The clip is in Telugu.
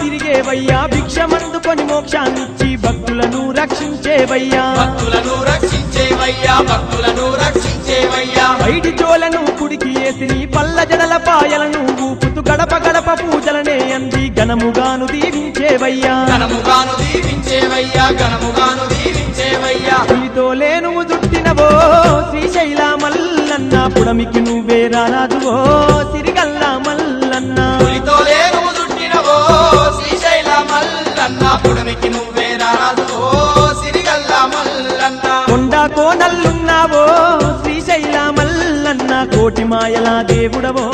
తిరిగేవయ్యా భిక్షమందుకొని మోక్షాన్నిచ్చి భక్తులను రక్షించేవయ్యా బయటి చోలను కుడికి ఏసిని పల్ల జడల పాయలను ఊపుతూ గడప గడప పూజలనే అంది ఘనముగాను దీవించేవయ్యా పులితో లేనువు దుట్టినవో శ్రీశైల మల్లన్న పుడమికి నువ్వే రారాజువో సిరిగల్ల మల్లన్న కొండ కోనల్లున్నావో శ్రీశైల మల్లన్న కోటి మాయల దేవుడవో